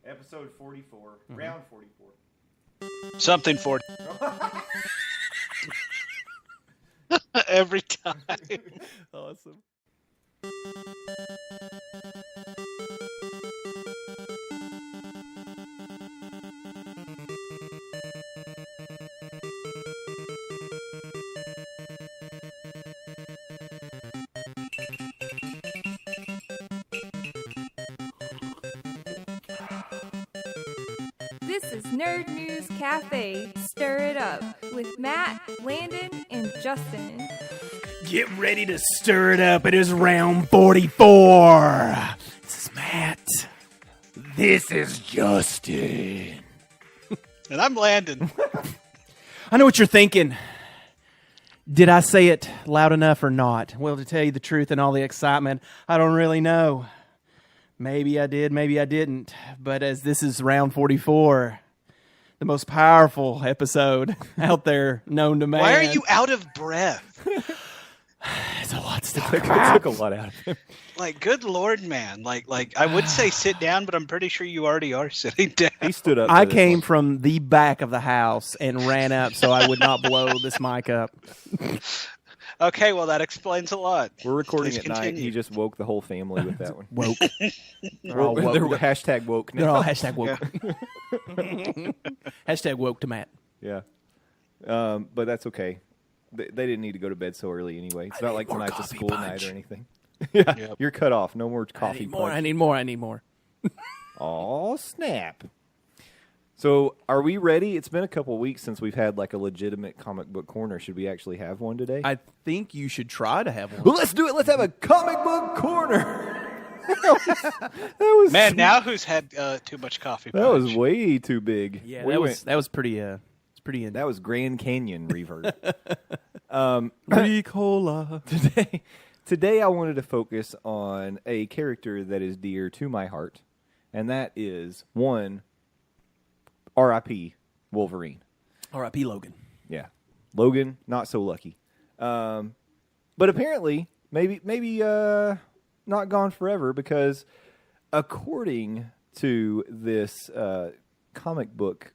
Episode 44, round 44. Something for every time. Awesome. This is Nerd News Cafe. Stir it up with Matt, Landon, and Justin. Get ready to stir it up. It is round 44. This is Matt. This is Justin. And I'm Landon. I know what you're thinking. Did I say it loud enough or not? Well, to tell you the truth and all the excitement, I don't really know. Maybe I did, maybe I didn't. But as this is round 44, the most powerful episode out there known to man. Why are you out of breath? It's a lot to It took a lot out of him. Like, good Lord, man. Like I would say sit down, but I'm pretty sure you already are sitting down. He stood up. I for this came one. from the back of the house and ran up so I would not blow this mic up. Okay, well, that explains a lot. We're recording Please at night. continue. He just woke the whole family with that one. Woke. They're all woke. They're hashtag woke now. They're all hashtag woke. Hashtag woke to Matt. Yeah. But that's okay. They didn't need to go to bed so early anyway. It's not like more tonight's a coffee school punch. night or anything. Yeah, Yep. you're cut off. No more I coffee need more. punch. I need more. Aw, snap. So, are we ready? It's been a couple weeks since we've had like a legitimate comic book corner. Should we actually have one today? I think you should try to have Well, one. let's do it. Let's have a comic book corner. that was Man, now who's had too much coffee? that was punch? way too big. Yeah, We went- that was pretty. It's pretty. that was Grand Canyon reverb. Ricola. Today I wanted to focus on a character that is dear to my heart, and that is one R.I.P. Wolverine. R.I.P. Logan. Yeah, Logan, not so lucky. But apparently, maybe not gone forever, because according to this comic book,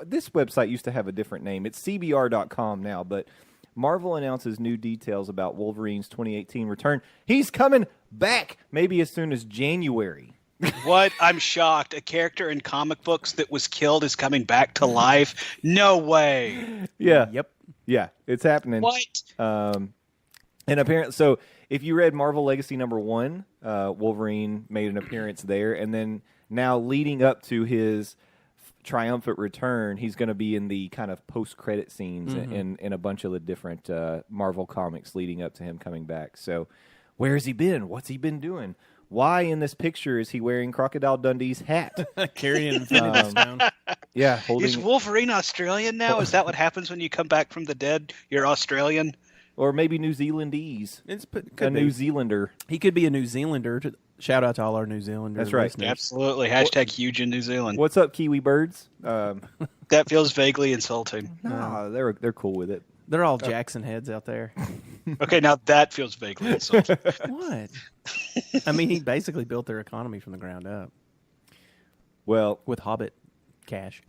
this website used to have a different name. It's CBR.com now, but Marvel announces new details about Wolverine's 2018 return. He's coming back maybe as soon as January. What? I'm shocked. A character in comic books that was killed is coming back to life? No way. Yeah. Yep. Yeah, it's happening. What? And apparently, so if you read Marvel Legacy #1, Wolverine made an appearance there, and then now leading up to his triumphant return, he's going to be in the kind of post-credit scenes in a bunch of the different Marvel comics leading up to him coming back. So, where has he been? What's he been doing? Why in this picture is he wearing Crocodile Dundee's hat? Carrying an Infinity Stone. Yeah, holding. Is Wolverine Australian now? Is that what happens when you come back from the dead? You're Australian? Or maybe New Zealandese. Could A be. New Zealander. He could be a New Zealander. Shout out to all our New Zealanders. That's right. listeners. Absolutely. Hashtag huge in New Zealand. What's up, Kiwi birds? That feels vaguely insulting. Nah, they're cool with it. They're all Jackson heads out there. Okay, now that feels vaguely insulting. What? I mean, he basically built their economy from the ground up Well, with Hobbit cash.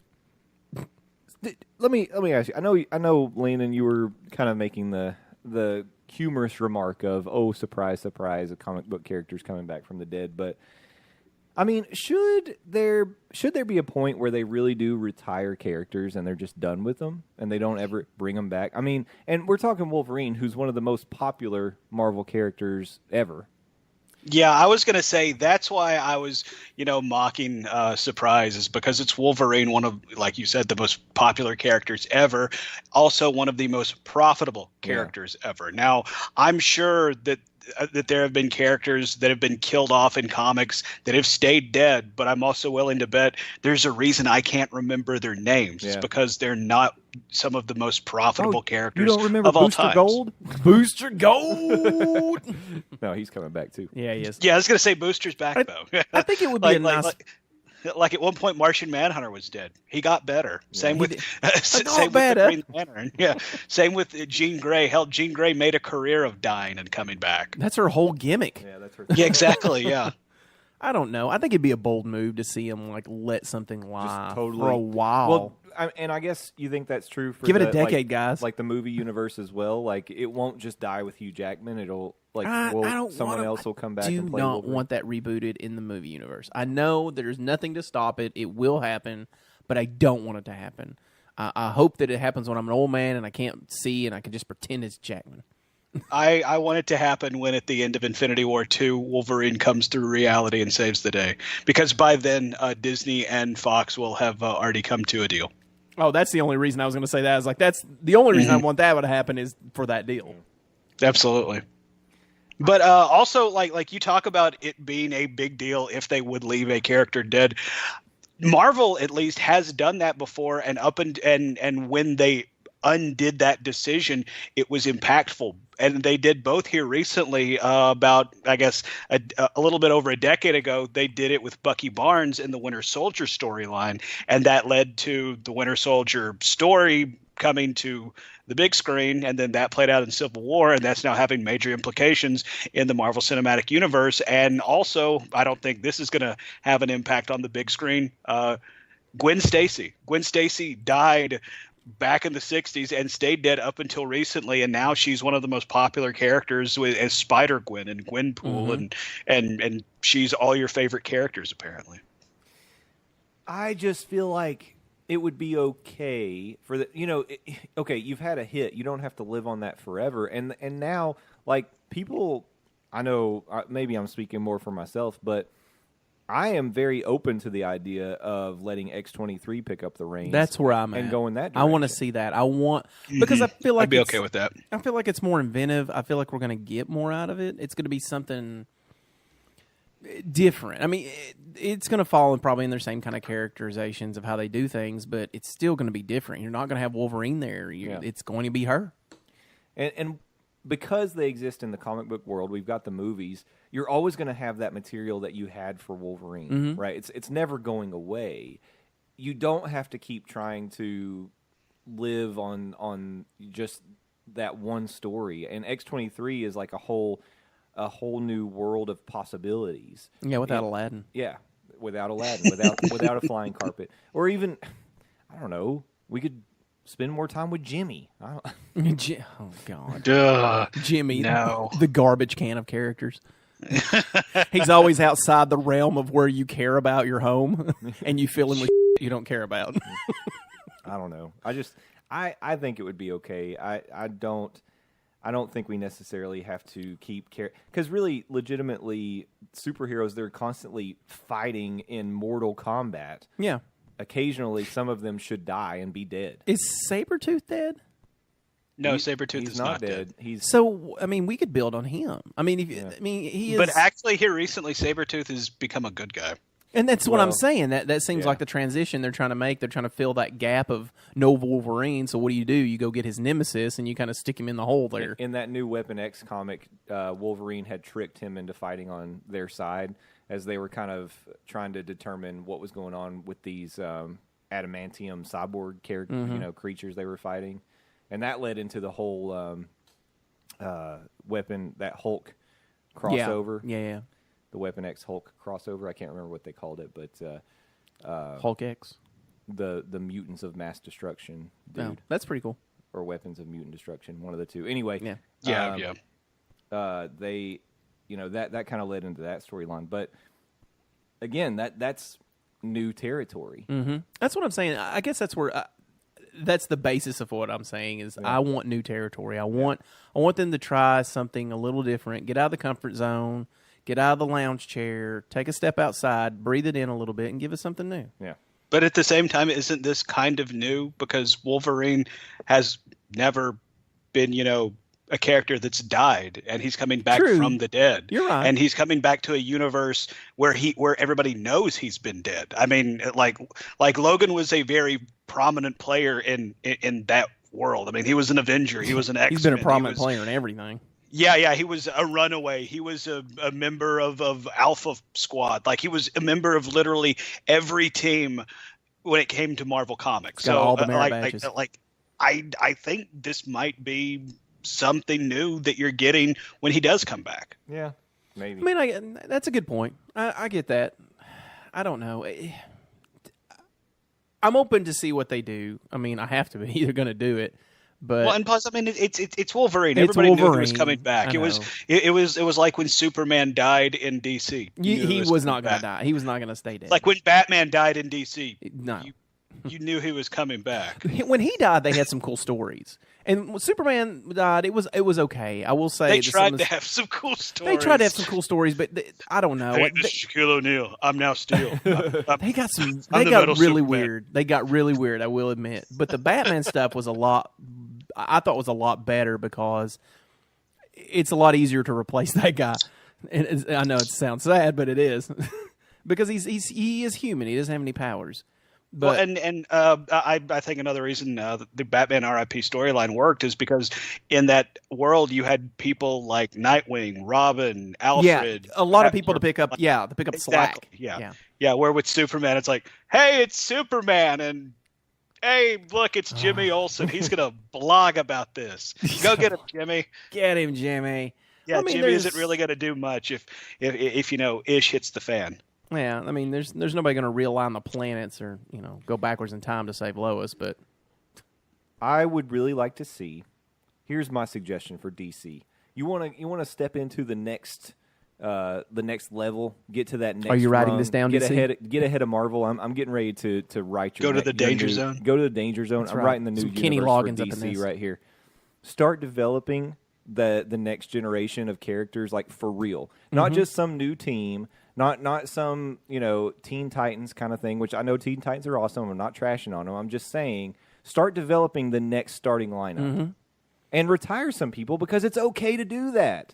let me ask you. I know, Landon, you were kind of making the humorous remark of, "Oh, surprise, surprise! A comic book character's coming back from the dead." But I mean, should there be a point where they really do retire characters and they're just done with them and they don't ever bring them back? I mean, and we're talking Wolverine, who's one of the most popular Marvel characters ever. Yeah, I was going to say that's why I was, mocking Surprise, is because it's Wolverine, one of, like you said, the most popular characters ever, also one of the most profitable characters ever. Now, I'm sure that there have been characters that have been killed off in comics that have stayed dead, but I'm also willing to bet there's a reason I can't remember their names. Yeah. It's because they're not some of the most profitable characters You don't remember of all Booster time. Gold? Booster Gold. No, he's coming back too. Yeah, he is. Yeah, I was going to say Booster's back, though. I think it would be a nice. Like at one point, Martian Manhunter was dead. He got better. Same He with did. same got with better. the Green Lantern. Yeah. Same with Jean Grey. Hell, Jean Grey made a career of dying and coming back. That's her whole gimmick. Yeah, that's her. Yeah, exactly. Yeah. I don't know. I think it'd be a bold move to see him like let something lie totally- for a while. Well, and I guess you think that's true for Give it a the, decade, like, guys. like the movie universe as well. Like it won't just die with Hugh Jackman. It'll like I don't someone wanna- else will come back I do and play not Wolverine. want that rebooted in the movie universe. I know there's nothing to stop it. It will happen, but I don't want it to happen. I hope that it happens when I'm an old man and I can't see and I can just pretend it's Jackman. I want it to happen when at the end of Infinity War 2, Wolverine comes through reality and saves the day. Because by then, Disney and Fox will have already come to a deal. Oh, that's the only reason I was going to say that. I was like, that's the only reason I want that to happen is for that deal. Absolutely. But also, like you talk about it being a big deal if they would leave a character dead. Marvel at least has done that before, and and when they undid that decision, it was impactful. And they did both here recently, about, I guess, a little bit over a decade ago. They did it with Bucky Barnes in the Winter Soldier storyline, and that led to the Winter Soldier story coming to the big screen, and then that played out in Civil War, and that's now having major implications in the Marvel Cinematic Universe. And also, I don't think this is going to have an impact on the big screen. Gwen Stacy. Gwen Stacy died back in the 60s and stayed dead up until recently, and now she's one of the most popular characters as Spider-Gwen and Gwenpool, and she's all your favorite characters, apparently. I just feel like it would be okay for the okay, you've had a hit, you don't have to live on that forever, and now like people, I know maybe I'm speaking more for myself, but I am very open to the idea of letting X-23 pick up the reins. That's where I'm at. And go in that I want to direction. see that. Because I feel like I'd be it's- okay with that. I feel like it's more inventive. I feel like we're going to get more out of it. It's going to be something different. I mean, it's going to fall probably in their same kind of characterizations of how they do things, but it's still going to be different. You're not going to have Wolverine there. It's going to be her. And because they exist in the comic book world, we've got the movies. You're always going to have that material that you had for Wolverine, right? It's never going away. You don't have to keep trying to live on just that one story. And X-23 is like a whole new world of possibilities. Yeah, without Aladdin. Yeah, without Aladdin, without a flying carpet, or even I don't know. We could spend more time with Jimmy. Oh God, Jimmy, No. the garbage can of characters. He's always outside the realm of where you care about your home, and you fill him with you don't care about. I don't know. I think it would be okay. I don't think we necessarily have to keep care, because really, legitimately, superheroes, they're constantly fighting in mortal combat. Yeah, Occasionally, some of them should die and be dead. is Sabretooth dead? No, Sabretooth He's is not dead. So I mean, we could build on him. I mean, he is. But actually, here recently, Sabretooth has become a good guy. And that's what I'm Well, saying. That seems yeah. like the transition they're trying to make. They're trying to fill that gap of no Wolverine. So what do? You go get his nemesis and you kind of stick him in the hole there. In that new Weapon X comic, Wolverine had tricked him into fighting on their side as they were kind of trying to determine what was going on with these adamantium cyborg creatures they were fighting, and that led into the whole weapon, that Hulk crossover. Yeah. The Weapon X Hulk crossover. I can't remember what they called it, but Hulk X. the mutants of mass destruction, dude, Oh, that's pretty cool. or weapons of mutant destruction, one of the two. Anyway, Yeah. they, that kind of led into that storyline. But again, that's new territory. That's what I'm saying. I guess that's where that's the basis of what I'm saying is I want new territory. I want them to try something a little different. Get out of the comfort zone. Get out of the lounge chair. Take a step outside. Breathe it in a little bit and give us something new. Yeah. But at the same time, isn't this kind of new? Because Wolverine has never been, a character that's died, and he's coming back True. from the dead. You're right. And he's coming back to a universe where everybody knows he's been dead. I mean, like Logan was a very prominent player in that world. I mean, he was an Avenger. He was an X-Men. He's been a prominent player in everything. Yeah, he was a runaway. He was a member of Alpha Squad. Like, he was a member of literally every team when it came to Marvel Comics. Got So, all the merit badges. I think this might be something new that you're getting when he does come back. Yeah. Maybe. I mean, that's a good point. I get that. I don't know. I'm open to see what they do. I mean, I have to be. They're going to do it. But Well, and plus, I mean, it's Wolverine. It's Everybody knew he was Wolverine. coming back. I It was like when Superman died in DC. You knew he it was not coming going to back. die. He was not going to stay dead. Like when Batman died in DC. No. You knew he was coming back. When he died, they had some cool stories. And when Superman died, it was okay. I will say They that some tried of to the- have some cool They stories. tried to have some cool stories, but I don't know. Hey, this is Shaquille O'Neal. I'm now Steel. They got some. I'm They the got metal really Superman. weird. They got really weird. I will admit. But the Batman stuff was a lot. I thought was a lot better because it's a lot easier to replace that guy. And I know it sounds sad, but it is because he is human. He doesn't have any powers. But Well, I think another reason the Batman RIP storyline worked is because in that world you had people like Nightwing, Robin, Alfred. yeah, a lot of that people were- to pick up. Yeah, to pick up slack. Exactly. Yeah. Where with Superman, it's like, hey, it's Superman, and hey, look, it's Jimmy Olsen. He's gonna blog about this. Go get him, Jimmy. Get him, Jimmy. Yeah, I mean, Jimmy isn't there's- really gonna do much if Ish hits the fan. Yeah, I mean, there's nobody going to realign the planets or go backwards in time to save Lois, but I would really like to see. Here's my suggestion for DC. You want to step into the next level. Get to that next. Are you writing rung, this down, Get DC? ahead of Marvel. I'm getting ready to write your Go to the danger new- zone? Go to the danger zone. That's I'm right. writing the new Some Kenny universe Loggins for up in DC this. right here. Start developing the next generation of characters like for real, Mm-hmm. not just some new team. Not some, Teen Titans kind of thing, which I know Teen Titans are awesome. I'm not trashing on them. I'm just saying start developing the next starting lineup Mm-hmm. and retire some people because it's okay to do that.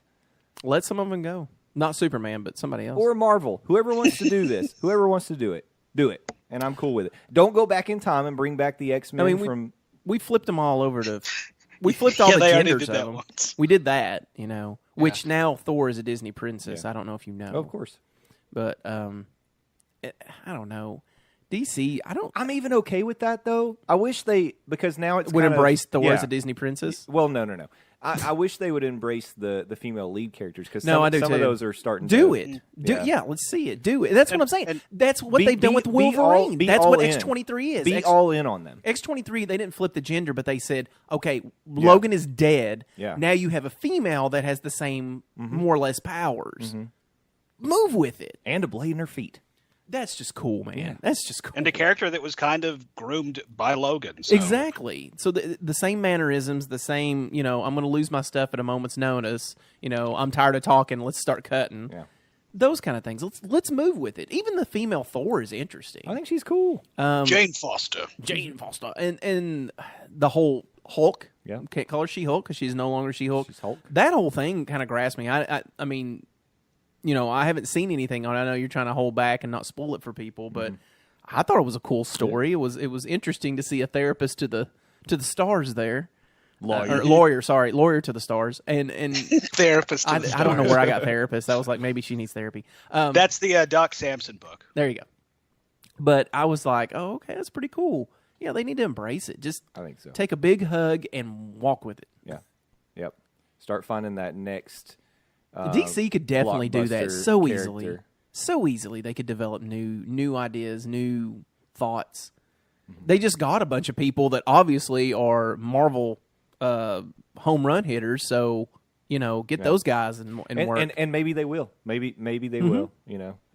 let some of them go. Not Superman, but somebody else. Or Marvel. Whoever wants to do this, whoever wants to do it, and I'm cool with it. Don't go back in time and bring back the X-Men I mean, from. we flipped them all over to. We flipped all Yeah, the they already genders did that of them. once. We did that, which now Thor is a Disney princess. Yeah. I don't know if you know. Of course. But I don't know. DC, I'm even okay with that though. I wish they because now it's would kind of- embrace Thor as yeah. a Disney princess. Well, no. I wish they would embrace the female lead characters because No, I do some too. of those are starting Do to it. Yeah. Yeah, let's see it. Do it. That's what I'm saying. and That's what Be- they've done be- with be all- Wolverine. be That's all what in. X-23 is. Be all in on them. X-23, they didn't flip the gender, but they said, okay, Logan is dead. Yeah. Now you have a female that has the same, more or less, powers. Move with it. And a blade in her feet. That's just cool, man. Yeah. That's just cool. And a character that was kind of groomed by Logan. So. Exactly. So the same mannerisms, the same, I'm going to lose my stuff at a moment's notice. I'm tired of talking. Let's start cutting. Yeah. Those kind of things. Let's move with it. Even the female Thor is interesting. I think she's cool. Jane Foster. Jane Foster and the whole Hulk. Yeah. Can't call her She-Hulk because she's no longer She-Hulk. She's Hulk. That whole thing kind of grasped me. I mean, I haven't seen anything on it. I know you're trying to hold back and not spoil it for people, but I thought it was a cool story. It was interesting to see a therapist to the stars there. Lawyer to the stars. And Therapist. I to the don't know stars. where I got therapist. I was like, maybe she needs therapy. That's the Doc Samson book. There you go. But I was like, oh, okay, that's pretty cool. Yeah, they need to embrace it. Just I think so. take a big hug and walk with it. Yeah. Yep. Start finding that next. DC could definitely do that blockbuster so easily. character. So easily. They could develop new ideas, new thoughts. They just got a bunch of people that obviously are Marvel home run hitters. So, get those guys and work. And maybe they will. Maybe they will.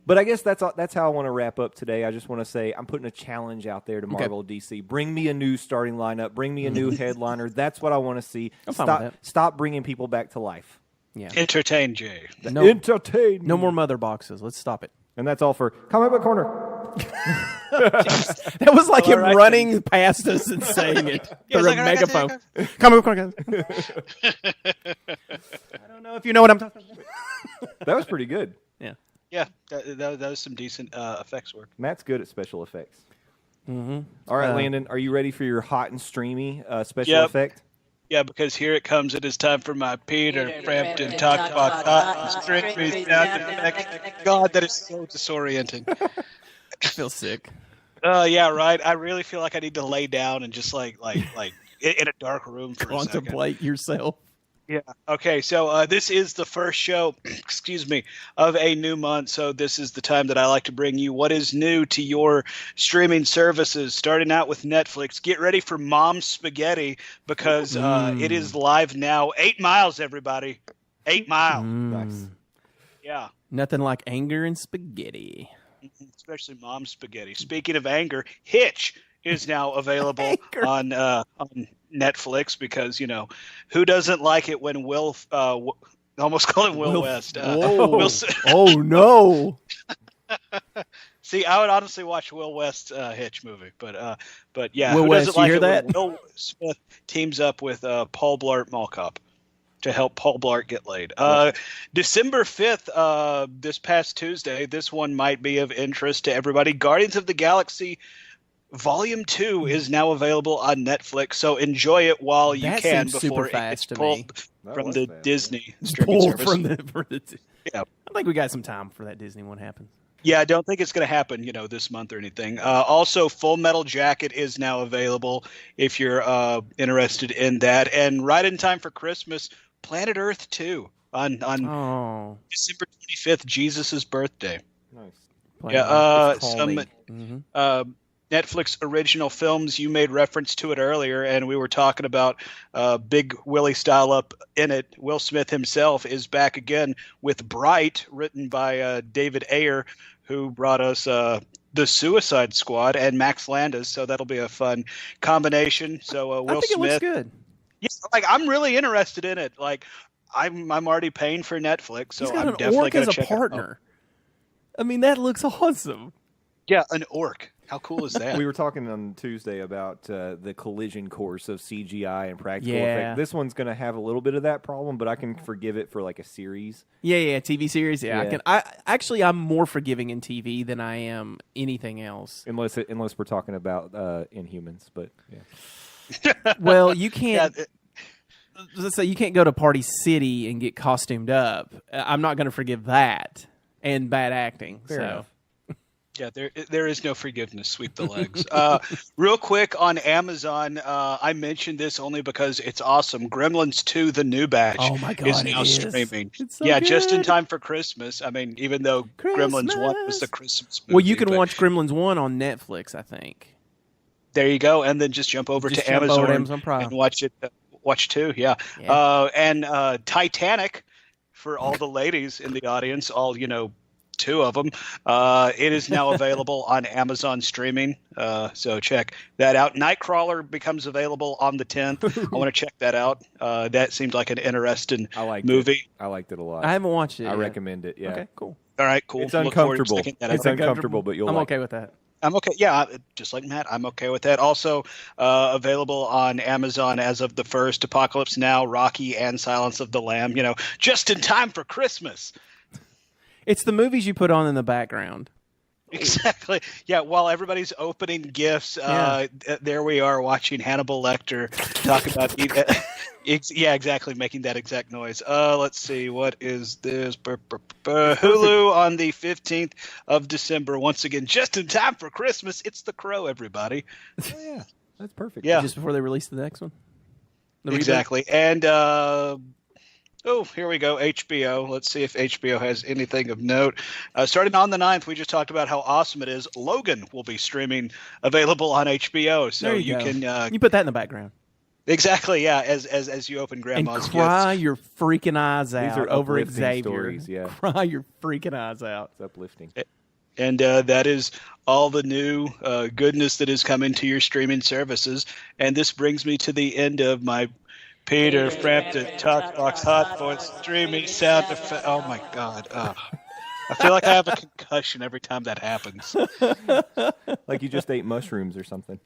But I guess that's how I want to wrap up today. I just want to say I'm putting a challenge out there to Marvel DC. Bring me a new starting lineup. Bring me a new headliner. That's what I want to see. I'm fine with that. Stop bringing people back to life. yeah. Entertain Jay. No, Entertain. no more mother boxes. Let's stop it. And that's all for Comic Book Corner. That was like All him right, running past us and saying it Yeah, through it's a like, megaphone. Come on, guys. I don't know if you know what I'm talking about. That was pretty good. Yeah. Yeah, that was some decent effects work. Matt's good at special effects. Mm-hmm. All right, Landon, are you ready for your hot and streamy special Yep. effect? Yeah, because here it comes. It is time for my Peter Frampton talk about hot and streamy sound effects. God, that is so disorienting. I feel sick. Yeah, right. I really feel like I need to lay down and just like in a dark room for a second. Contemplate yourself. Yeah. Okay. So this is the first show, excuse me, of a new month. So this is the time that I like to bring you what is new to your streaming services. Starting out with Netflix. Get ready for Mom's Spaghetti because it is live now. 8 Miles, everybody. 8 Mile. Nice. Yeah. Nothing like anger and spaghetti. Especially Mom's Spaghetti. Speaking of anger, Hitch is now available on Netflix because, you know, who doesn't like it when Will almost call him Will West. Whoa. Oh, no. See, I would honestly watch Will West's Hitch movie, but yeah, Will who West, doesn't you like hear it that? when Will Smith teams up with Paul Blart Mall Cop to help Paul Blart get laid. December 5th, this past Tuesday, this one might be of interest to everybody. Guardians of the Galaxy Volume 2 is now available on Netflix, so enjoy it while you That can seems before super it fast gets to pulled me. from was the fast. Disney streaming Pull service. from Yeah. I think we got some time for that Disney one happens. Yeah, I don't think it's going to happen, you know, this month or anything. Also, Full Metal Jacket is now available if you're interested in that. And right in time for Christmas, Planet Earth 2 on Oh. December 25th, Jesus' birthday. Nice. Yeah, It's some calming. Netflix original films. You made reference to it earlier, and we were talking about Big Willie style up in it. Will Smith himself is back again with Bright, written by David Ayer, who brought us The Suicide Squad and Max Landis. So that'll be a fun combination. So I Will think Smith, it looks good. yeah, like I'm really interested in it. Like I'm already paying for Netflix, so He's got I'm an definitely orc going as to a check it out. partner. I mean, that looks awesome. Yeah, an orc. How cool is that? We were talking on Tuesday about the collision course of CGI and practical Yeah. effect. This one's going to have a little bit of that problem, but I can forgive it for like a series. Yeah, TV series. Yeah, Yeah. I actually I'm more forgiving in TV than I am anything else. Unless we're talking about Inhumans, but yeah. Well, you can't. Yeah, Let's say you can't go to Party City and get costumed up. I'm not going to forgive that and bad acting. Fair enough. Yeah, there is no forgiveness. Sweep the legs. Real quick on Amazon, I mentioned this only because it's awesome. Gremlins 2: The New Batch Oh my God, is now it is. streaming. It's so yeah, just in good. time for Christmas. I mean, even though Gremlins 1 was the Christmas movie. Well, you can but watch Gremlins 1 on Netflix, I think. There you go, and then just jump over Just to jump over Amazon, to Amazon Prime. and watch it. Watch 2, yeah. Yeah. And Titanic, for all the ladies in the audience, all 2 of them. It is now available on Amazon streaming, so check that out. Nightcrawler becomes available on the 10th. I want to check that out. That seemed like an interesting I liked movie. I liked it a lot. I haven't watched it. I yet. recommend it. Yeah. Okay, cool. All right, cool. It's Look forward to uncomfortable. checking that It's out. uncomfortable, but you'll I'm like okay it. with that. I'm okay. Yeah, just like Matt, I'm okay with that. Also available on Amazon as of the 1st. Apocalypse Now, Rocky, and Silence of the Lamb. Just in time for Christmas. It's the movies you put on in the background. Exactly. Yeah. While everybody's opening gifts, there we are watching Hannibal Lecter talk about. Yeah, exactly. Making that exact noise. Let's see. What is this? Hulu on the 15th of December. Once again, just in time for Christmas. It's The Crow, everybody. Oh, yeah. That's perfect. Yeah. Just before they release the next one. The reboot? Exactly. And here we go. HBO. Let's see if HBO has anything of note. Starting on the 9th, we just talked about how awesome it is. Logan will be streaming, available on HBO. So There you go. can You put that in the background. exactly, yeah. As you open And Grandma's cry your freaking eyes out are over uplifting Xavier. stories, yeah. Cry your freaking eyes out. It's uplifting. And that is all the new goodness that is coming to your streaming services. And this brings me to the end of my Peter Frampton Talkbox Hot Voice streaming sound effect. Oh my God. I feel like I have a concussion every time that happens. Like you just ate mushrooms or something.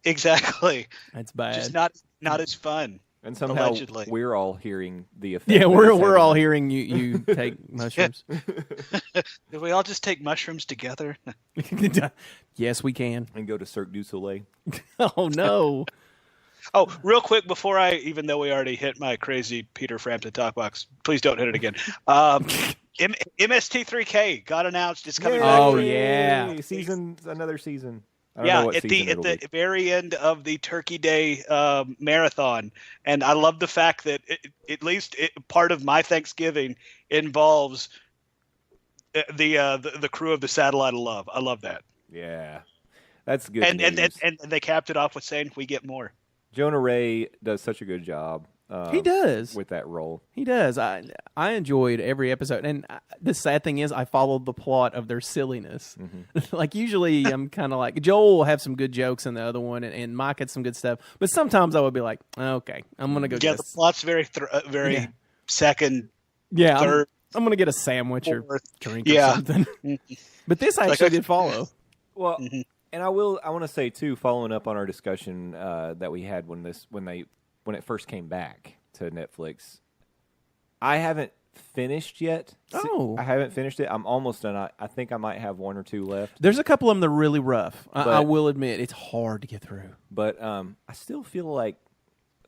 Exactly. That's bad. Just not as fun. And somehow Allegedly. we're all hearing the effect. yeah, that we're it's all having. hearing you take mushrooms. Did we all just take mushrooms together? Yes, we can. And go to Cirque du Soleil. Oh no. Oh, real quick before even though we already hit my crazy Peter Frampton talk box, please don't hit it again. MST3K got announced. It's coming back. Oh, Yay! yeah. Another season. I don't know what at season the it'll be. very end of the Turkey Day marathon, and I love the fact that part of my Thanksgiving involves the crew of the Satellite of Love. I love that. Yeah, that's good. And news. they capped it off with saying, "We get more." Jonah Ray does such a good job. He does. with that role. He does. I enjoyed every episode, and the sad thing is, I followed the plot of their silliness. Like usually, I'm kind of like Joel will have some good jokes in the other one, and Mike had some good stuff. But sometimes I would be like, okay, I'm gonna go. Yeah, get the plot's very second, yeah, third. I'm gonna get a sandwich or fourth. drink Yeah. or something. But this I actually did follow. Well, and I want to say too, following up on our discussion that we had when it first came back to Netflix, I haven't finished yet. Oh. I haven't finished it. I'm almost done. I think I might have one or two left. There's a couple of them that are really rough. I But- will admit it's hard to get through. But I still feel like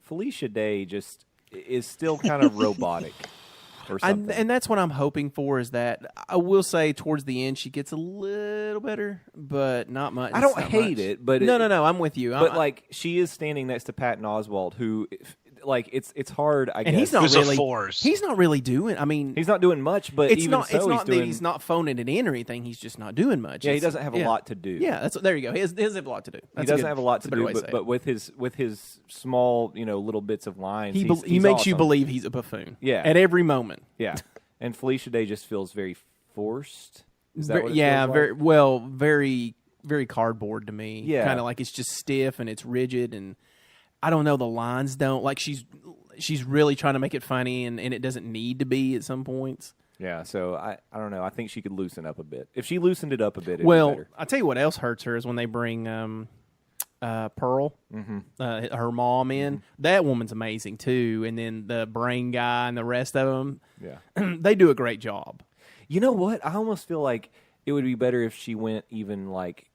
Felicia Day just is still kind of robotic or something. And that's what I'm hoping for. Is that I will say towards the end she gets a little better, but not much. I don't not hate much. it, but no, I'm with you. But like she is standing next to Patton Oswalt, who like it's hard. I guess and he's not Who's a really. force. He's not really doing. I mean, He's not doing much, but it's even not. so, It's not doing, that he's not phoning it in or anything. He's just not doing much. Yeah, he It's- doesn't have a lot to do. Yeah, that's there. You go. He doesn't have a lot to do. He That's doesn't good- have a lot that's to better do, way to say but it. with his small little bits of lines, he he's makes you awesome. believe he's a buffoon. Yeah. at every moment. Yeah, and Felicia Day just feels very forced. Is that Ver- what it yeah, feels very like? well, very very cardboard to me. Yeah. kind of like it's just stiff and it's rigid, and I don't know. The lines don't like she's really trying to make it funny, and it doesn't need to be at some points. Yeah, so I don't know. I think she could loosen up a bit. If she loosened it up a bit, it'd be Well, better. I tell you what else hurts her is when they bring Pearl, her mom in. That woman's amazing too, and then the brain guy and the rest of them. Yeah. They do a great job. You know what? I almost feel like it would be better if she went even like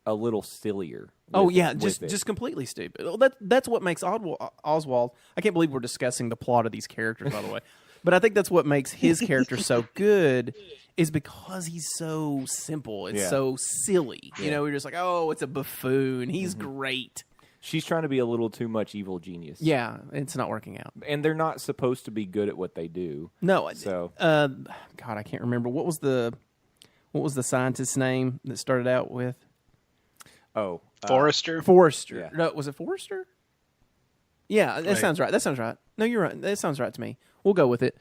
a little sillier. Oh with- yeah, with it. just completely stupid. Well, that's what makes Oswald. I can't believe we're discussing the plot of these characters, by the way. But I think that's what makes his character so good, is because he's so simple. It's Yeah. so silly. You know, we're just like, oh, it's a buffoon. He's great. She's trying to be a little too much evil genius. Yeah, it's not working out. And they're not supposed to be good at what they do. No, So- God, I can't remember what was the scientist's name that started out with Oh, Forrester. Forrester. Yeah. No, was it Forrester? Yeah, that Right. sounds right. That sounds right. No, you're right. That sounds right to me. We'll go with it.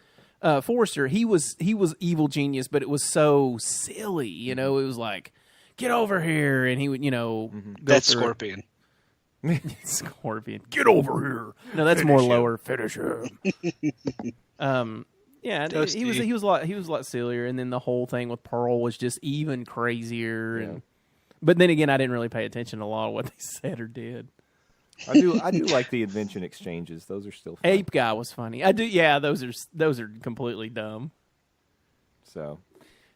Forrester, he was evil genius, but it was so silly. You know, it was like, get over here, and he would, go That's through it. Scorpion. Scorpion, get over here. No, that's more lower. Finish him. Yeah, and he was Toasty. a lot sillier, and then the whole thing with Pearl was just even crazier. And but then again, I didn't really pay attention to a lot of what they said or did. I do like the invention exchanges. Those are still fun. Ape guy was funny. I do. Yeah, those are completely dumb. So,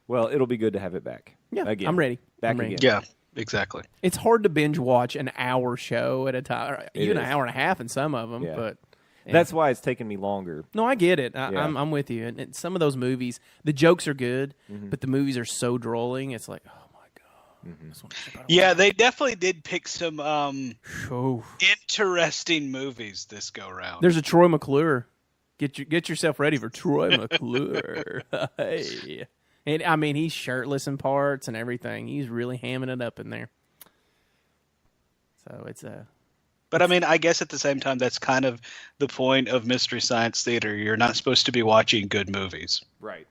well, it'll be good to have it back. Yeah, again. I'm ready. Back I'm ready. again. Yeah, exactly. It's hard to binge watch an hour show at a time, or even an is. hour and a half in some of them. Yeah. But yeah. That's why it's taken me longer. No, I get it. Yeah. I'm with you. And some of those movies, the jokes are good, Mm-hmm. but the movies are so drolling. It's like, oh my god. Mm-hmm. This one is about- Yeah, they definitely did pick some Oh. interesting movies this go round. There's a Troy McClure. Get yourself ready for Troy McClure. Hey. And I mean, he's shirtless in parts and everything. He's really hamming it up in there. So it's But I mean, I guess at the same time, that's kind of the point of Mystery Science Theater. You're not supposed to be watching good movies. Right.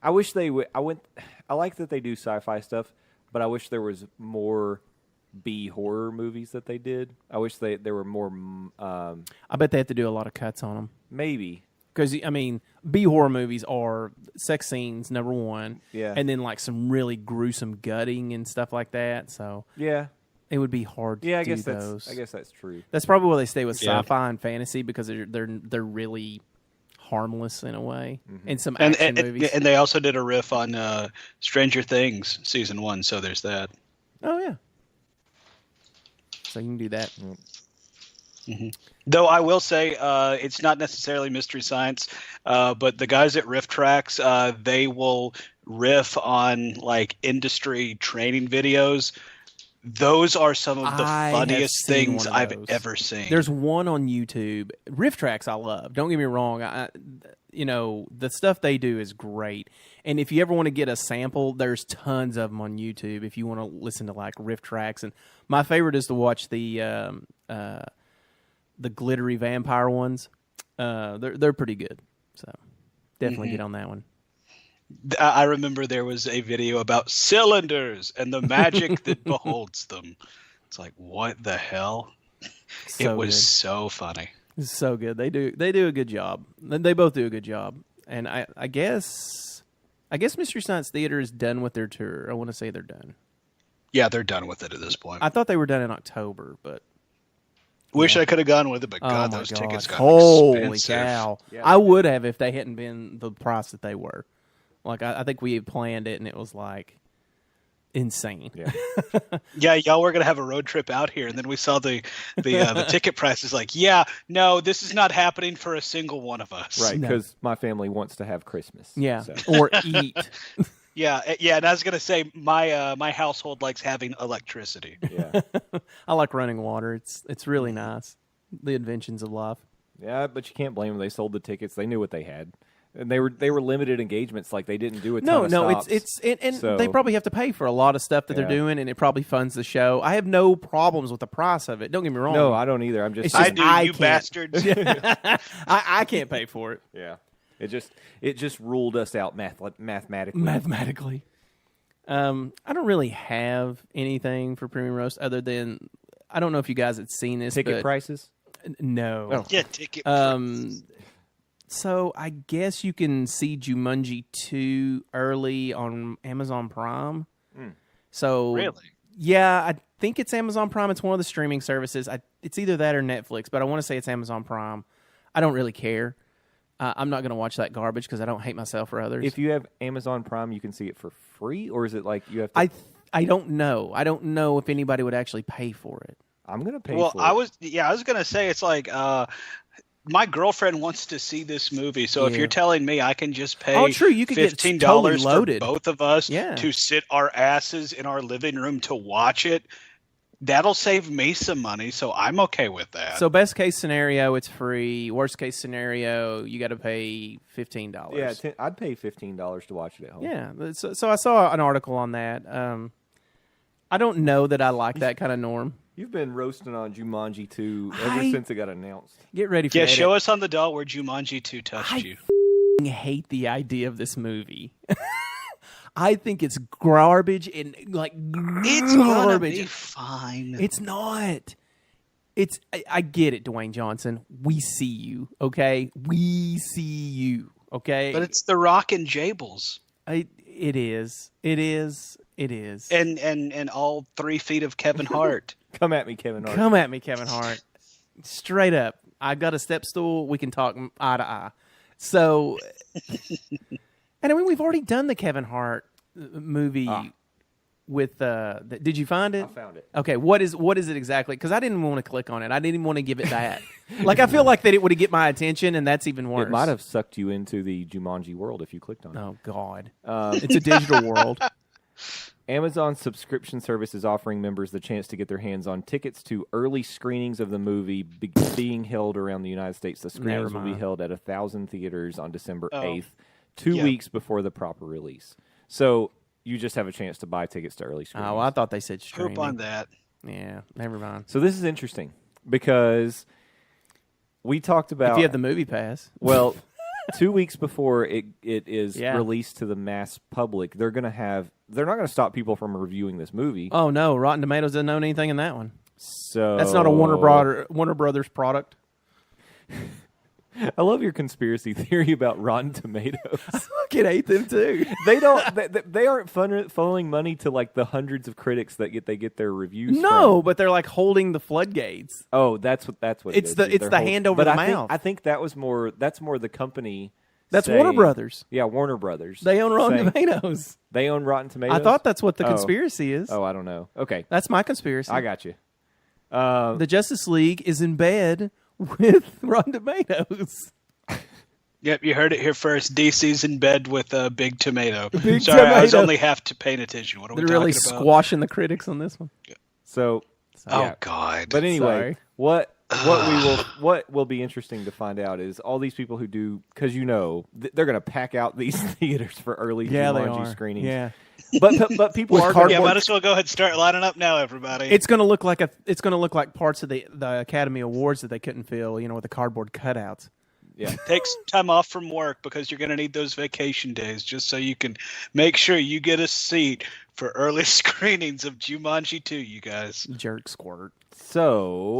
I wish they would. I like that they do sci-fi stuff, but I wish there was more B horror movies that they did. I wish there were more. I bet they have to do a lot of cuts on them. Maybe. Because, I mean, B horror movies are sex scenes, number one. Yeah. And then, like, some really gruesome gutting and stuff like that. So Yeah. it would be hard to Yeah. I do guess those. that's true. That's probably why they stay with Yeah. sci-fi and fantasy, because they're really harmless in a way. Mm-hmm. And some And action movies. and they also did a riff on Stranger Things season 1, so there's that. Oh, yeah. So you can do that. Though I will say it's not necessarily Mystery Science, but the guys at Riff Tracks, they will riff on like industry training videos Those are some of the I have funniest seen things one of I've those. ever seen. There's one on YouTube. Riff Tracks I love. Don't get me wrong. The stuff they do is great. And if you ever want to get a sample, there's tons of them on YouTube if you want to listen to like Riff Tracks. And my favorite is to watch the glittery vampire ones. They're pretty good. So definitely get on that one. I remember there was a video about cylinders and the magic that beholds them. It's like, what the hell? So it was good. so funny. It's so good. They do a good job. They both do a good job. And I guess Mystery Science Theater is done with their tour. I want to say they're done. Yeah, they're done with it at this point. I thought they were done in October, but Wish I could have gone with it, but oh God, my those God. tickets got Holy expensive. cow. Yeah. I would have if they hadn't been the price that they were. Like I think we had planned it and it was like insane. Yeah. Yeah, y'all were gonna have a road trip out here, and then we saw the ticket prices. Like, yeah, no, this is not happening for a single one of us. Right, No. because my family wants to have Christmas. Yeah. So. Or eat. Yeah, and I was gonna say my household likes having electricity. Yeah. I like running water. It's really nice. The inventions of life. Yeah, but you can't blame them. They sold the tickets. They knew what they had. And they were limited engagements. Like they didn't do a ton of stops. It's So- they probably have to pay for a lot of stuff that Yeah. they're doing, and it probably funds the show. I have no problems with the price of it. Don't get me wrong. No, I don't either. I'm just It's saying. just- I do, I you can't. bastards. I can't pay for it Yeah. It just ruled us out mathematically. mathematically. I don't really have anything for Premium Roast other than I don't know if you guys had seen this Ticket but prices? No. Oh. Yeah, ticket. So I guess you can see Jumanji 2 early on Amazon Prime. So Really? Yeah, I think it's Amazon Prime. It's one of the streaming services. It's either that or Netflix, but I want to say it's Amazon Prime. I don't really care. I'm not going to watch that garbage because I don't hate myself or others. If you have Amazon Prime, you can see it for free, or is it like you have to? I don't know. I don't know if anybody would actually pay for it. I'm gonna pay Well, for I it. was gonna say it's like my girlfriend wants to see this movie, so if Yeah. you're telling me I can just pay Oh, true, you could get $15 totally for loaded. both of us Yeah. to sit our asses in our living room to watch it, that'll save me some money, so I'm okay with that. So best case scenario, it's free. Worst case scenario, you got to pay $15. Yeah, I'd pay $15 to watch it at home. Yeah. So I saw an article on that. I don't know that I like that kind of norm. You've been roasting on Jumanji 2 ever I- since it got announced. Get ready for yeah, that. show us on the doll where Jumanji 2 touched you. I hate the idea of this movie. I think it's garbage and like It's gonna garbage. be fine. It's not. I get it, Dwayne Johnson. We see you, okay? We see you, okay? But it's The Rock and Jables. It is. It is. It is. And all 3 feet of Kevin Hart. Come at me, Kevin Hart. Come at me, Kevin Hart. Straight up. I got a step stool. We can talk eye to eye. So, and I mean, we've already done the Kevin Hart movie with. Did you find it? I found it. Okay, what is it exactly? Because I didn't want to click on it. I didn't even want to give it that. Like I feel like that it would have get my attention, and that's even worse. It might have sucked you into the Jumanji world if you clicked on it. Oh God, it's a digital world. Amazon's subscription service is offering members the chance to get their hands on tickets to early screenings of the movie being held around the United States. The screenings will be mind. held at 1,000 theaters on December Oh. 8th, 2 Yeah. weeks before the proper release. So you just have a chance to buy tickets to early screenings. Oh, I thought they said streaming. Hope on that. Yeah, never mind. So this is interesting because we talked about If you have the movie pass, well, 2 weeks before it is Yeah. released to the mass public, they're not going to stop people from reviewing this movie. oh no, Rotten Tomatoes doesn't own anything in that one. So That's not a Warner Brothers product. I love your conspiracy theory about Rotten Tomatoes. Kid hate them too. They aren't funneling money to like the hundreds of critics that get their reviews. No, from. but they're like holding the floodgates. Oh, that's what It's it the- is. it's They're the hold- hand over but the I think- mouth. I think that's more the company. That's saying- Warner Brothers. Yeah, Warner Brothers. They own Rotten saying- Tomatoes. They own Rotten Tomatoes. I thought that's what the Oh. conspiracy is. Oh, I don't know. Okay, That's my conspiracy. I got you. The Justice League is in bed with Rotten Tomatoes. Yep, you heard it here first. DC's in bed with a big tomato. Big Sorry, I was tomato. only half to paying attention. What are we They're talking really about? squashing the critics on this one. So, Oh yeah. God. But anyway, Sorry. what will be interesting to find out is all these people who do, because they're going to pack out these theaters for early Yeah, they Jumanji are. screenings. Yeah. But people With are cardboard- yeah, gonna, might as well go ahead and start lining up now, everybody. It's going to look like parts of the Academy Awards that they couldn't fill, with the cardboard cutouts. yeah. Take some time off from work because you're going to need those vacation days just so you can make sure you get a seat for early screenings of Jumanji 2, you guys. Jerk squirt. So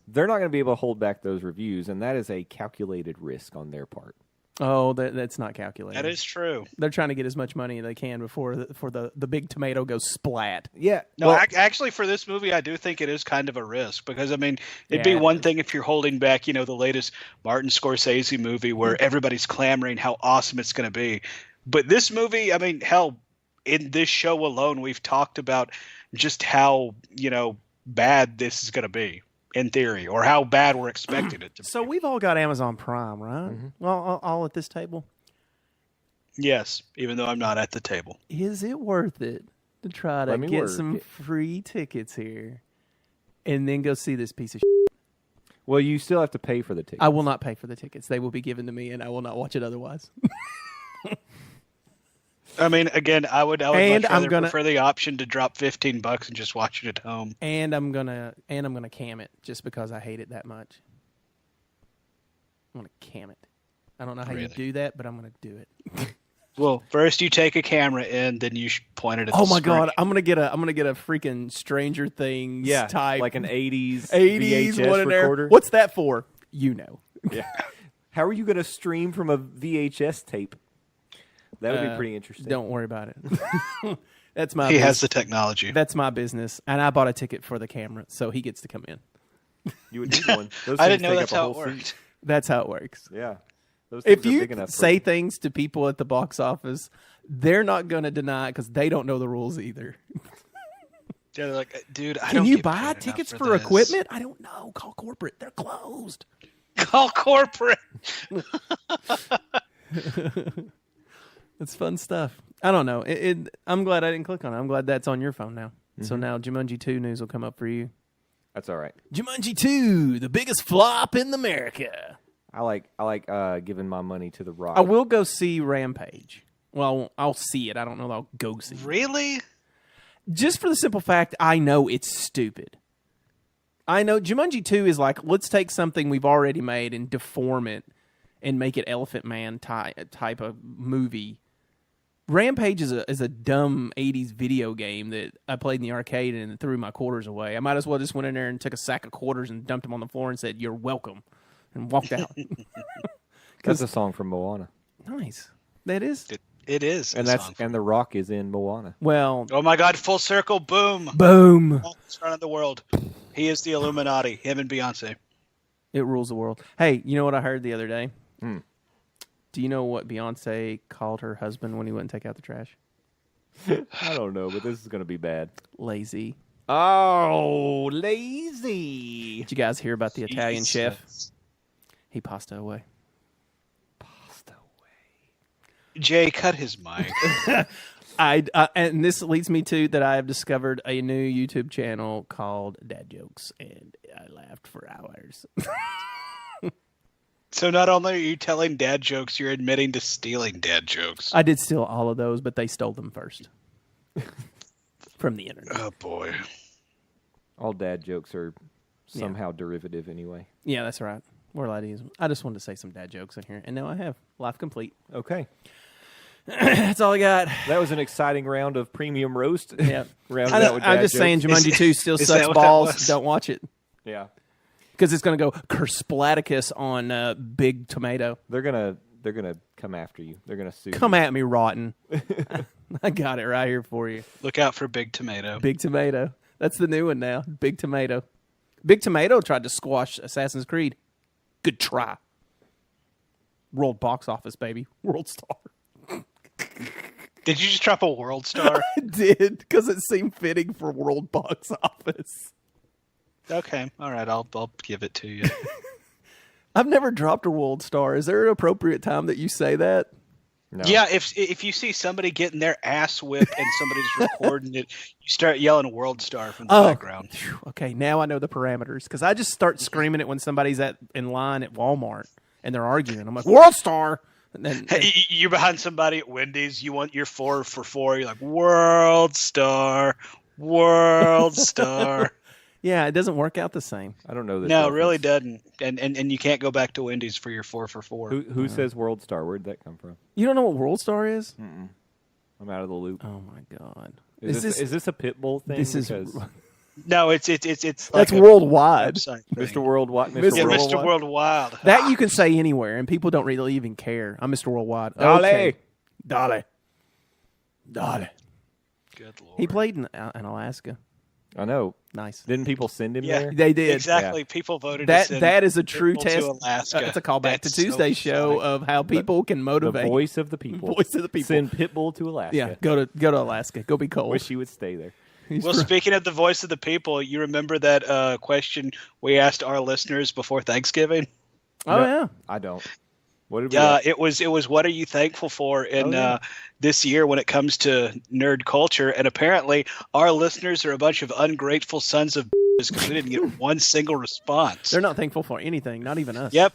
they're not going to be able to hold back those reviews, and that is a calculated risk on their part. Oh, that's not calculated. That is true. They're trying to get as much money as they can before the big tomato goes splat. Yeah. No, well, actually, for this movie, I do think it is kind of a risk because, I mean, it'd be Yeah, it one is. thing if you're holding back, the latest Martin Scorsese movie where everybody's clamoring how awesome it's going to be. But this movie, I mean, hell, in this show alone, we've talked about just how, bad this is going to be in theory or how bad we're expecting it to be. So we've all got Amazon Prime, right? Well, all at this table. Yes, even though I'm not at the table. Is it worth it to try to Let me get work some it. free tickets here and then go see this piece of shit? well, you still have to pay for the ticket. I will not pay for the tickets. They will be given to me, and I will not watch it otherwise. I mean, again, I would And much I'm rather gonna- prefer the option to drop $15 and just watch it at home. And I'm gonna cam it just because I hate it that much. I'm gonna cam it. I don't know how you Really? do that, but I'm gonna do it. Well, first you take a camera in, then you point it at Oh the my screen. god, I'm gonna get a freaking Stranger Things type like an 80s 80s VHS one in there. recorder. What's that for? Yeah. How are you going to stream from a VHS tape? That would be pretty interesting. Don't worry about it. That's my He business. has the technology. That's my business, and I bought a ticket for the camera, so he gets to come in. You would need one. Those I things didn't know take that's up a how it whole worked. seat. That's how it works. Yeah. Those things If are you big enough say things to people at the box office, they're not going to deny it because they don't know the rules either. Yeah, they're like, dude, I Can don't you get buy paid enough tickets for this. equipment? I don't know. Call corporate. They're closed. Call corporate. It's fun stuff. I don't know. I'm glad I didn't click on it. I'm glad that's on your phone now. So now Jumanji 2 news will come up for you. That's all right. Jumanji 2, the biggest flop in America. I like giving my money to The Rock. I will go see Rampage. Well, I'll see it. I don't know that I'll go see it. Really? Just for the simple fact, I know it's stupid. I know Jumanji 2 is like, let's take something we've already made and deform it and make it Elephant Man type of movie. Rampage is a dumb 80s video game that I played in the arcade and threw my quarters away. I might as well just went in there and took a sack of quarters and dumped them on the floor and said, "You're welcome," and walked out. That's a song from Moana. Nice. That is. It is. And The Rock is in Moana. Well, Oh my God! Full circle. Boom. boom. Longest run in the world. He is the Illuminati. Him and Beyonce. It rules the world. Hey, you know what I heard the other day? Do you know what Beyonce called her husband when he went and take out the trash? I don't know, but this is going to be bad. Lazy. Oh, lazy. Did you guys hear about the Italian chef? Jesus. He passed away. Jay, cut his mic. And this leads me to that I have discovered a new YouTube channel called Dad Jokes, and I laughed for hours. So not only are you telling dad jokes, you're admitting to stealing dad jokes. I did steal all of those, but they stole them first from the internet. Oh boy. All dad jokes are somehow derivative anyway. Yeah, that's right. We're allowed to use them. I just wanted to say some dad jokes in here, and now I have. Life complete. Okay. That's all I got. That was an exciting round of premium roast. Yeah. Rounded out with I'm dad just saying jokes. Jumanji 2 still is sucks that what that balls. was? Don't watch it. Yeah. Because it's going to go Kersplaticus on Big Tomato. They're gonna come after you. They're gonna sue. Come at me, Rotten. I got it right here for you. Look out for Big Tomato. Big Tomato. That's the new one now. Big Tomato. Big Tomato tried to squash Assassin's Creed. Good try. World box office, baby. World star. Did you just drop a world star? I did, because it seemed fitting for world box office. Okay, all right, I'll give it to you. I've never dropped a world star. Is there an appropriate time that you say that? No. Yeah, if you see somebody getting their ass whipped and somebody's recording it, you start yelling "World Star" from the background. Phew, okay, now I know the parameters because I just start screaming it when somebody's in line at Walmart and they're arguing. I'm like, World Star! And then, You're behind somebody at Wendy's. You want your 4 for 4. You're like World Star, World Star. yeah, it doesn't work out the same. I don't know this. No, it reference. really doesn't. And you can't go back to Wendy's for your 4 for 4. Who says World Star? Where'd that come from? You don't know what World Star is? I'm out of the loop. Oh my God! Is this a Pitbull thing? This is Because No, it's like that's a worldwide. website thing. Mr. Worldwide, Mr. Yeah, Worldwide. Mr. Worldwide. That you can say anywhere, and people don't really even care. I'm Mr. Worldwide. Dale. Okay. Dale. Good Lord. He played in Alaska. I know. Nice. Didn't people send him Yeah. there? They did. Exactly. People voted That to send that is a true people to test. Alaska. It's a callback That's to Tuesday's so show funny. of how people can The motivate. voice of the people. Voice of the people. Send Pitbull to Alaska. Yeah, go to Alaska. Go be cold. Wish he would stay there. Well, speaking of the voice of the people, you remember that question we asked our listeners before Thanksgiving? Oh No, yeah. I don't. What did we ask? It was what are you thankful for in Oh, yeah. this year when it comes to nerd culture? And apparently, our listeners are a bunch of ungrateful sons of because we didn't get one single response. They're not thankful for anything, not even us. Yep.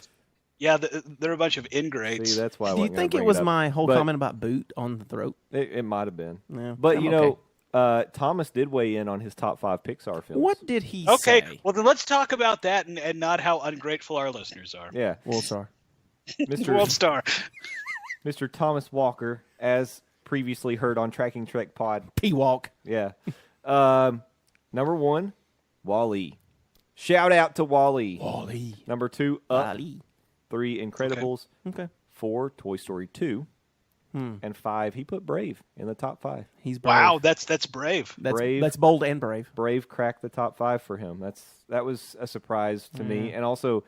Yeah, they're a bunch of ingrates. See, that's why I Do you wasn't gonna think it bring was up. my whole But comment about boot on the throat? It might have been. Yeah, But, I'm you okay. know, Thomas did weigh in on his top 5 Pixar films. What did he Okay, say? well then let's talk about that and not how ungrateful our listeners are. Yeah. World Star. World Star. Mr. Thomas Walker, as previously heard on Tracking Trek Pod. P-Walk. Yeah. Number 1, Wall-E. Shout out to Wall-E. Wally. Number 2, Up. Wally. 3, Incredibles. Okay. 4, Toy Story 2. And 5, he put Brave in the top 5. He's brave. Wow, that's brave. That's Brave. That's bold and brave. Brave cracked the top 5 for him. That was a surprise to me. And also,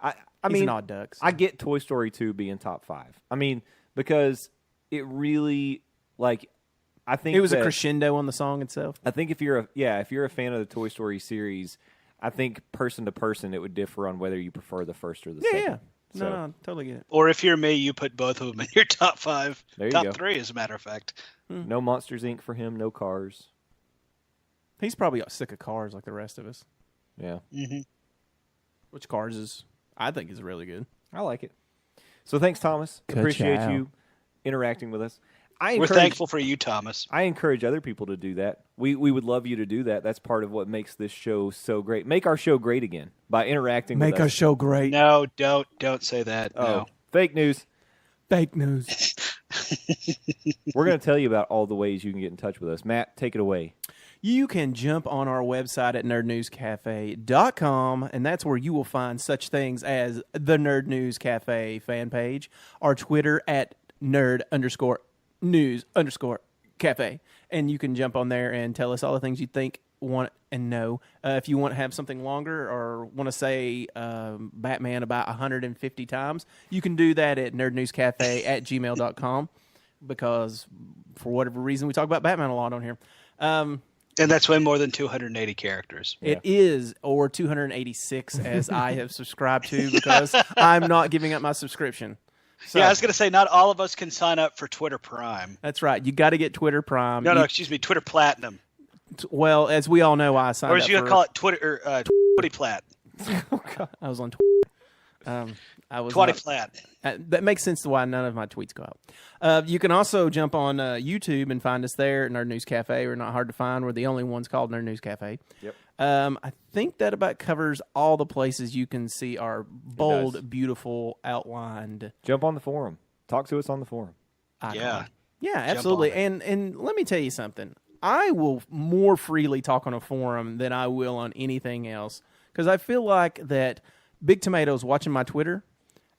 I He's mean, an odd duck. so. I get Toy Story 2 being top 5. I mean, because it really, like, I think It was a that- crescendo on the song itself. I think if you're a fan of the Toy Story series, I think person to person it would differ on whether you prefer the first or the Yeah, second. yeah. No, So, no, totally get it. Or if you're me, you put both of them in your top 5. There you top go. 3, as a matter of fact. no Monsters Inc. for him, no Cars. He's probably sick of Cars like the rest of us. Yeah, Which Cars is, I think, is really good. I like it. So thanks, Thomas. Good Appreciate job. you interacting with us. We're thankful for you, Thomas. I encourage other people to do that. We would love you to do that. That's part of what makes this show so great. Make our show great again by interacting with us. show great. No, don't say that. Oh, No. fake news. Fake news. We're going to tell you about all the ways you can get in touch with us. Matt, take it away. You can jump on our website at nerdnewscafe.com, and that's where you will find such things as the Nerd News Cafe fan page, our Twitter at nerd_news_cafe. And you can jump on there and tell us all the things you think, want, and know. If you want to have something longer or want to say Batman about 150 times, you can do that at nerdnewscafe@gmail.com because for whatever reason we talk about Batman a lot on here. And that's way more than 280 characters. It is, or 286 as I have subscribed to because I'm not giving up my subscription. So, Yeah, I was going to say, not all of us can sign up for Twitter Prime. that's right. You got to get Twitter Prime. No, excuse me, Twitter Platinum. Well, as we all know, I signed Or up as you going for- to call it, Twitter, Twitty Plat. I was on Twitter. I was Twatty not- Flat. that makes sense to why none of my tweets go out. You can also jump on YouTube and find us there, Nerd News Cafe. We're not hard to find. We're the only ones called Nerd News Cafe. Yep. I think that about covers all the places you can see our does. bold, beautiful, outlined Jump on the forum. Talk to us on the forum. icon. Yeah. Yeah, absolutely. on And let me tell you something. I will more freely talk on a forum than I will on anything else because I feel like that Big Tomato's watching my Twitter,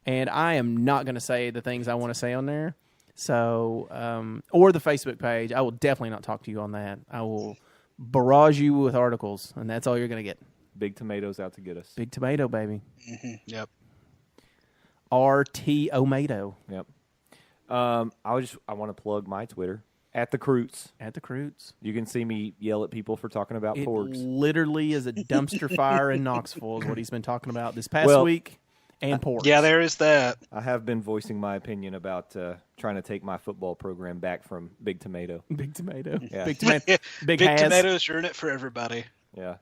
and I am not going to say the things I want to say on there. So, or the Facebook page, I will definitely not talk to you on that. I will barrage you with articles, and that's all you're going to get. Big Tomatoes out to get us. Big Tomato, baby. Yep. RT-O-Mato Yep. I want to plug my Twitter at the Croots. at the Croots. You can see me yell at people for talking about It porgs. literally is a dumpster fire in Knoxville is what he's been talking about this past Well- week. and ports. Yeah, there is that. I have been voicing my opinion about trying to take my football program back from Big Tomato. Big tomato. Yeah. Big tomato. Big, Big has. Tomatoes ruin it for everybody. Yeah.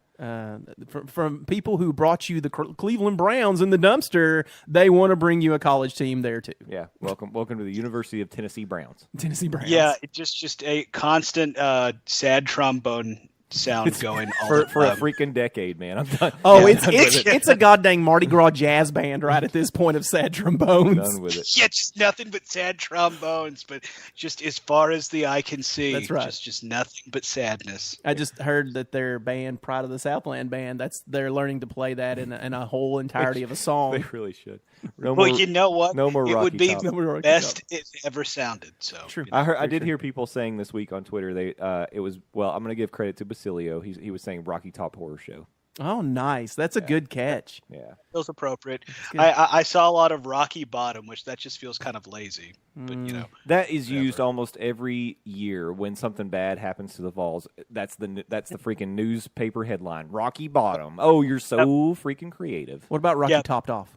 From people who brought you the Cleveland Browns in the dumpster, they want to bring you a college team there too. Yeah. Welcome to the University of Tennessee Browns. Tennessee Browns. Yeah, it just a constant sad trombone sound going all the For a time. freaking decade, man. I'm done. Oh, Yeah, it's done with it. it's a goddamn Mardi Gras jazz band right at this point of sad trombones. Done with it. Yeah, just nothing but sad trombones, but just as far as the eye can see, That's right. just nothing but sadness. I just heard that their band, Pride of the Southland band, they're learning to play that in a whole entirety of a They song. really should. No Well, more. you know what? no more it Rocky would be Top. No more Rocky best Top. it ever sounded. So True. you know. I did hear people saying this week on Twitter. It was I'm going to give credit to Basilio. He was saying Rocky Top Horror Show. Oh, nice. That's a good catch. Yeah. Feels appropriate. good. I saw a lot of Rocky Bottom, which that just feels kind of lazy. But you know, That is used almost every year when something bad happens to the Vols. That's the freaking newspaper headline. Rocky Bottom. Oh, you're so freaking creative. What about Rocky Yeah. Topped Off?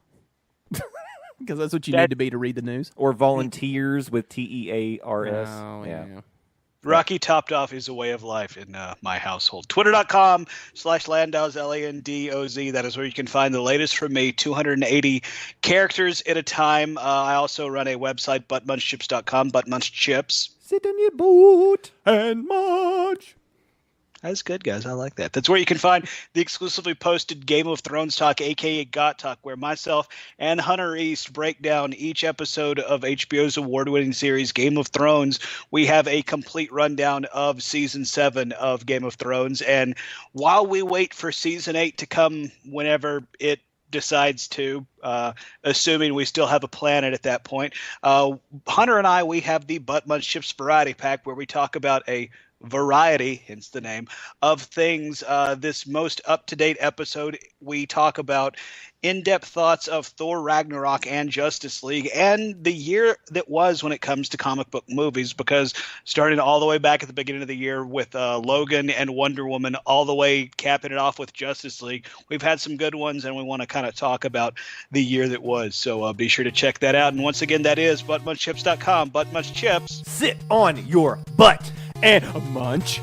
Because that's what you need to be to read the news. Or volunteers with TEARS. Oh, yeah. Rocky Topped Off is a way of life in my household. Twitter.com/Landau's LANDOZ. That is where you can find the latest from me. 280 characters at a time. I also run a website, buttmunchchips.com. Buttmunchchips. Sit on your boot. And March. That's good, guys. I like that. That's where you can find the exclusively posted Game of Thrones Talk, a.k.a. Got Talk, where myself and Hunter East break down each episode of HBO's award-winning series, Game of Thrones. We have a complete rundown of Season 7 of Game of Thrones. And while we wait for Season 8 to come whenever it decides to, assuming we still have a planet at that point, Hunter and I, we have the Butt Munch Chips Variety Pack, where we talk about a variety, hence the name, of things. This most up-to-date episode, we talk about in-depth thoughts of Thor Ragnarok and Justice League and the year that was when it comes to comic book movies, because starting all the way back at the beginning of the year with Logan and Wonder Woman, all the way capping it off with Justice League, we've had some good ones, and we want to kind of talk about the year that was. So be sure to check that out. And once again, that is buttmunchchips.com. Buttmunchchips. Sit on your butt. And a munch.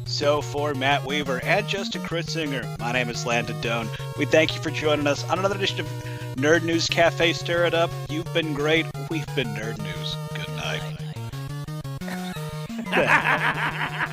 So for Matt Weaver and Justin Kritzinger, my name is Landon Doan. We thank you for joining us on another edition of Nerd News Cafe. Stir it up. You've been great. We've been Nerd News. Good night.